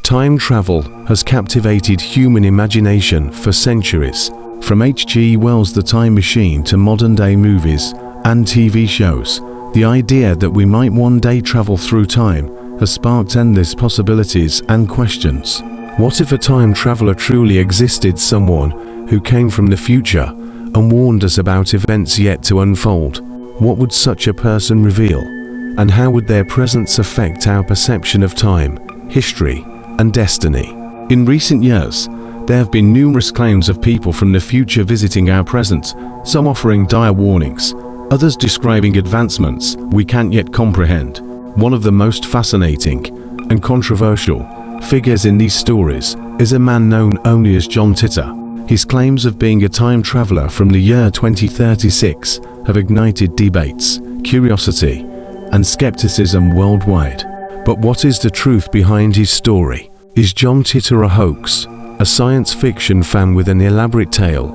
Time travel has captivated human imagination for centuries. From H.G. Wells' The Time Machine to modern-day movies and TV shows, the idea that we might one day travel through time has sparked endless possibilities and questions. What if a time traveler truly existed, someone who came from the future and warned us about events yet to unfold? What would such a person reveal? And how would their presence affect our perception of time, history, and destiny? In recent years, there have been numerous claims of people from the future visiting our present, some offering dire warnings, others describing advancements we can't yet comprehend. One of the most fascinating and controversial figures in these stories is a man known only as John Titor. His claims of being a time traveler from the year 2036 have ignited debates, curiosity, and skepticism worldwide. But what is the truth behind his story? Is John Titor a hoax, a science fiction fan with an elaborate tale?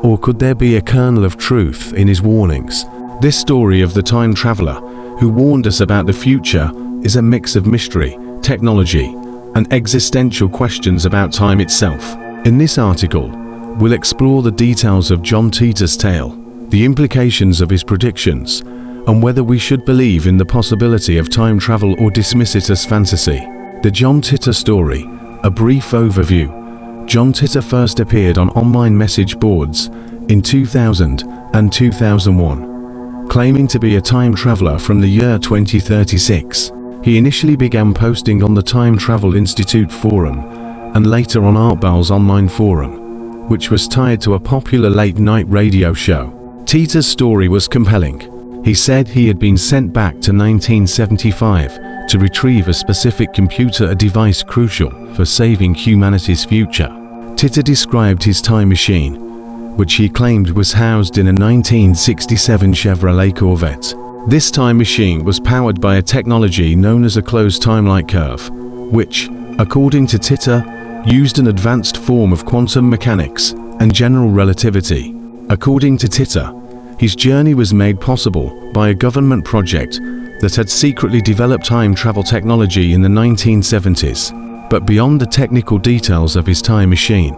Or could there be a kernel of truth in his warnings? This story of the time traveler who warned us about the future is a mix of mystery, technology, and existential questions about time itself. In this article, we'll explore the details of John Titor's tale, the implications of his predictions, and whether we should believe in the possibility of time travel or dismiss it as fantasy. The John Titor story, a brief overview. John Titor first appeared on online message boards in 2000 and 2001, claiming to be a time traveler from the year 2036. He initially began posting on the Time Travel Institute forum and later on Artbowl's online forum, which was tied to a popular late-night radio show. Titor's story was compelling. He said he had been sent back to 1975 to retrieve a specific computer, a device crucial for saving humanity's future. Titor described his time machine, which he claimed was housed in a 1967 Chevrolet Corvette. This time machine was powered by a technology known as a closed time-like curve, which, according to Titor, used an advanced form of quantum mechanics and general relativity. According to Titor, his journey was made possible by a government project that had secretly developed time travel technology in the 1970s. But beyond the technical details of his time machine,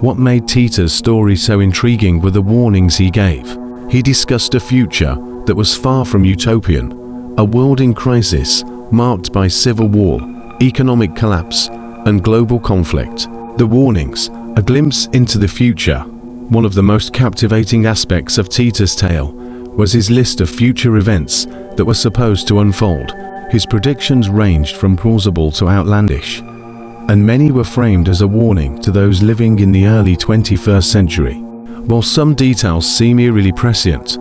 what made Titor's story so intriguing were the warnings he gave. He discussed a future that was far from utopian, a world in crisis marked by civil war, economic collapse, and global conflict. The warnings, a glimpse into the future. One of the most captivating aspects of Titor's tale was his list of future events that were supposed to unfold. His predictions ranged from plausible to outlandish, and many were framed as a warning to those living in the early 21st century. While some details seem eerily prescient,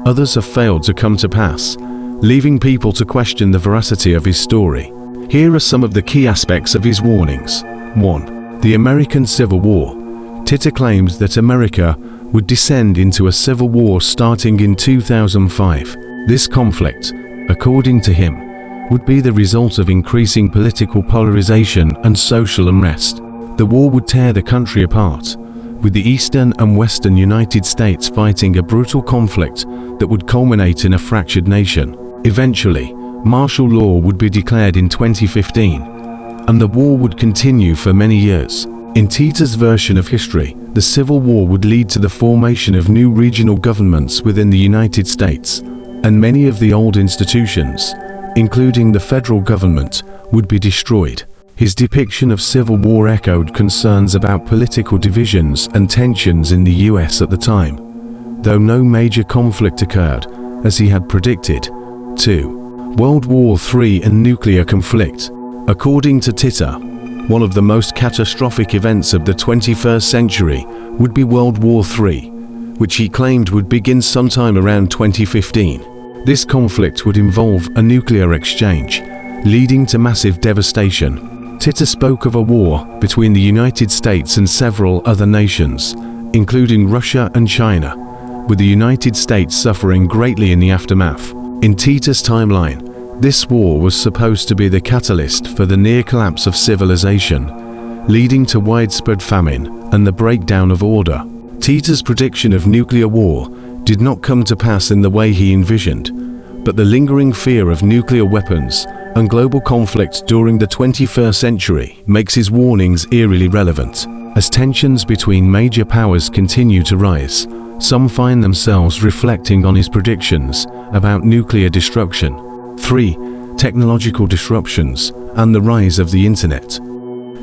others have failed to come to pass, leaving people to question the veracity of his story. Here are some of the key aspects of his warnings. 1. The American Civil War. Titor claims that America would descend into a civil war starting in 2005. This conflict, according to him, would be the result of increasing political polarization and social unrest. The war would tear the country apart, with the eastern and western United States fighting a brutal conflict that would culminate in a fractured nation. Eventually, martial law would be declared in 2015, and the war would continue for many years. In Titor's version of history, the Civil War would lead to the formation of new regional governments within the United States, and many of the old institutions, including the federal government, would be destroyed. His depiction of civil war echoed concerns about political divisions and tensions in the US at the time, though no major conflict occurred, as he had predicted. 2. World War III and nuclear conflict. According to Titor, one of the most catastrophic events of the 21st century would be World War III, which he claimed would begin sometime around 2015. This conflict would involve a nuclear exchange, leading to massive devastation. Titor spoke of a war between the United States and several other nations, including Russia and China, with the United States suffering greatly in the aftermath. In Titor's timeline, this war was supposed to be the catalyst for the near collapse of civilization, leading to widespread famine and the breakdown of order. Titor's prediction of nuclear war did not come to pass in the way he envisioned, but the lingering fear of nuclear weapons and global conflict during the 21st century makes his warnings eerily relevant. As tensions between major powers continue to rise, some find themselves reflecting on his predictions about nuclear destruction. 3. Technological disruptions and the rise of the Internet.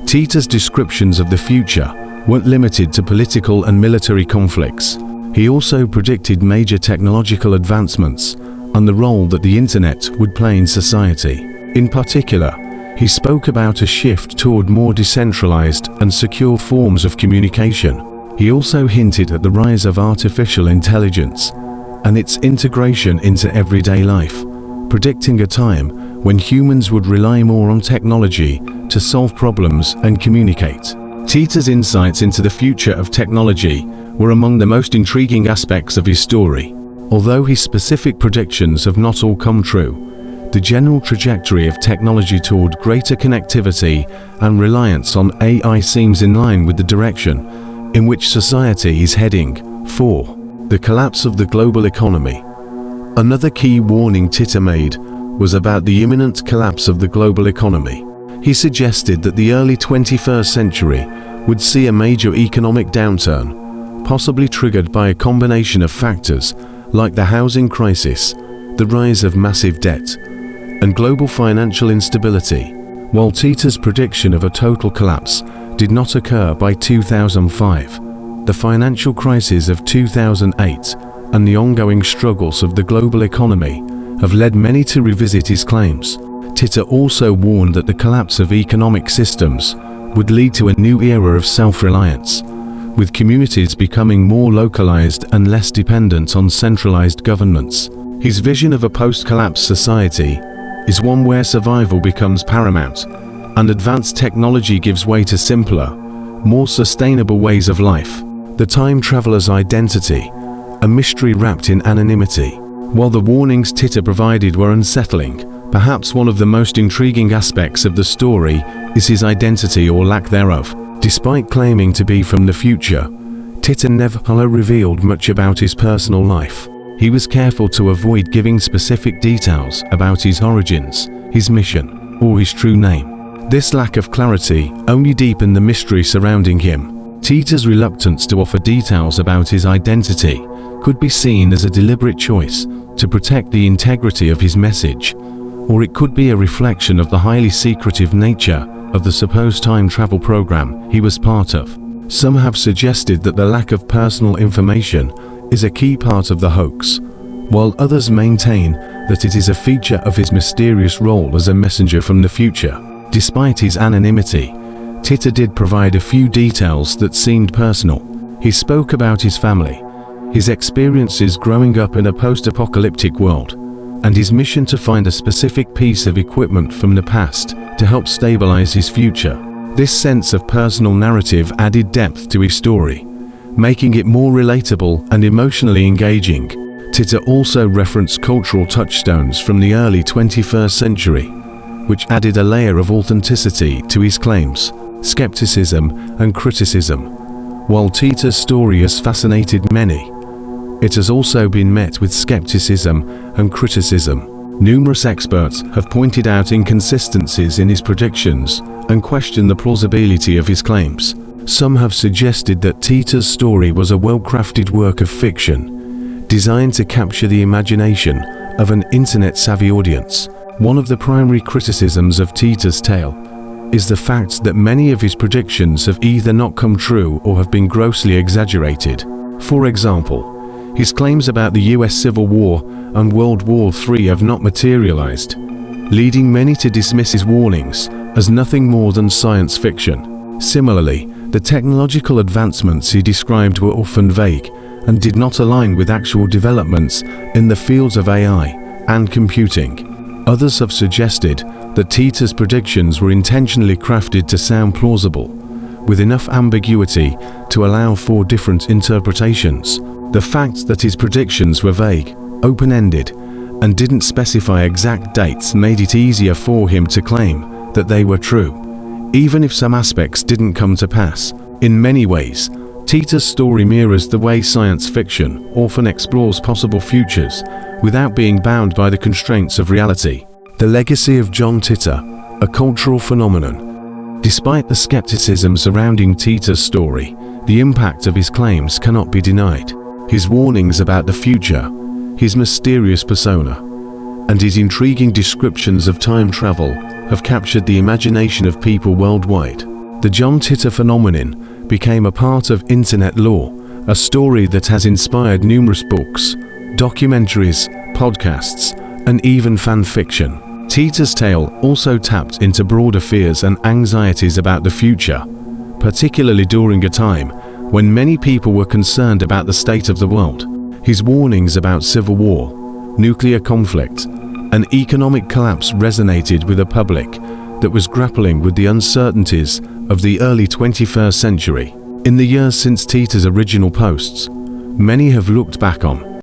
Tita's descriptions of the future weren't limited to political and military conflicts. He also predicted major technological advancements and the role that the Internet would play in society. In particular, he spoke about a shift toward more decentralized and secure forms of communication. He also hinted at the rise of artificial intelligence and its integration into everyday life, predicting a time when humans would rely more on technology to solve problems and communicate. Tita's insights into the future of technology were among the most intriguing aspects of his story. Although his specific predictions have not all come true, the general trajectory of technology toward greater connectivity and reliance on AI seems in line with the direction in which society is heading. 4. The collapse of the global economy. Another key warning Tita made was about the imminent collapse of the global economy. He suggested that the early 21st century would see a major economic downturn, possibly triggered by a combination of factors like the housing crisis, the rise of massive debt, and global financial instability. While Tita's prediction of a total collapse did not occur by 2005, the financial crisis of 2008 and the ongoing struggles of the global economy have led many to revisit his claims. Tita also warned that the collapse of economic systems would lead to a new era of self-reliance, with communities becoming more localized and less dependent on centralized governments. His vision of a post-collapse society is one where survival becomes paramount and advanced technology gives way to simpler, more sustainable ways of life. The time traveler's identity, a mystery wrapped in anonymity. While the warnings Tita provided were unsettling, perhaps one of the most intriguing aspects of the story is his identity or lack thereof. Despite claiming to be from the future, Tita never revealed much about his personal life. He was careful to avoid giving specific details about his origins, his mission, or his true name. This lack of clarity only deepened the mystery surrounding him. Tita's reluctance to offer details about his identity could be seen as a deliberate choice to protect the integrity of his message, or it could be a reflection of the highly secretive nature of the supposed time travel program he was part of. Some have suggested that the lack of personal information is a key part of the hoax, while others maintain that it is a feature of his mysterious role as a messenger from the future. Despite his anonymity, Tita did provide a few details that seemed personal. He spoke about his family, his experiences growing up in a post-apocalyptic world, and his mission to find a specific piece of equipment from the past to help stabilize his future. This sense of personal narrative added depth to his story, making it more relatable and emotionally engaging. Tita also referenced cultural touchstones from the early 21st century, which added a layer of authenticity to his claims. Skepticism and criticism. While Tita's story has fascinated many, it has also been met with skepticism and criticism. Numerous experts have pointed out inconsistencies in his predictions and questioned the plausibility of his claims. Some have suggested that Tita's story was a well-crafted work of fiction, designed to capture the imagination of an internet-savvy audience. One of the primary criticisms of Tita's tale is the fact that many of his predictions have either not come true or have been grossly exaggerated. For example, his claims about the US Civil War and World War III have not materialized, leading many to dismiss his warnings as nothing more than science fiction. Similarly, the technological advancements he described were often vague and did not align with actual developments in the fields of AI and computing. Others have suggested that Tita's predictions were intentionally crafted to sound plausible, with enough ambiguity to allow for different interpretations. The fact that his predictions were vague, open-ended, and didn't specify exact dates made it easier for him to claim that they were true, even if some aspects didn't come to pass. In many ways, Tita's story mirrors the way science fiction often explores possible futures without being bound by the constraints of reality. The legacy of John Titor, a cultural phenomenon. Despite the skepticism surrounding Titor's story, the impact of his claims cannot be denied. His warnings about the future, his mysterious persona, and his intriguing descriptions of time travel have captured the imagination of people worldwide. The John Titor phenomenon became a part of internet lore, a story that has inspired numerous books, documentaries, podcasts, and even fan fiction. Titor's tale also tapped into broader fears and anxieties about the future, particularly during a time when many people were concerned about the state of the world. His warnings about civil war, nuclear conflict, and economic collapse resonated with a public that was grappling with the uncertainties of the early 21st century. In the years since Titor's original posts, many have looked back on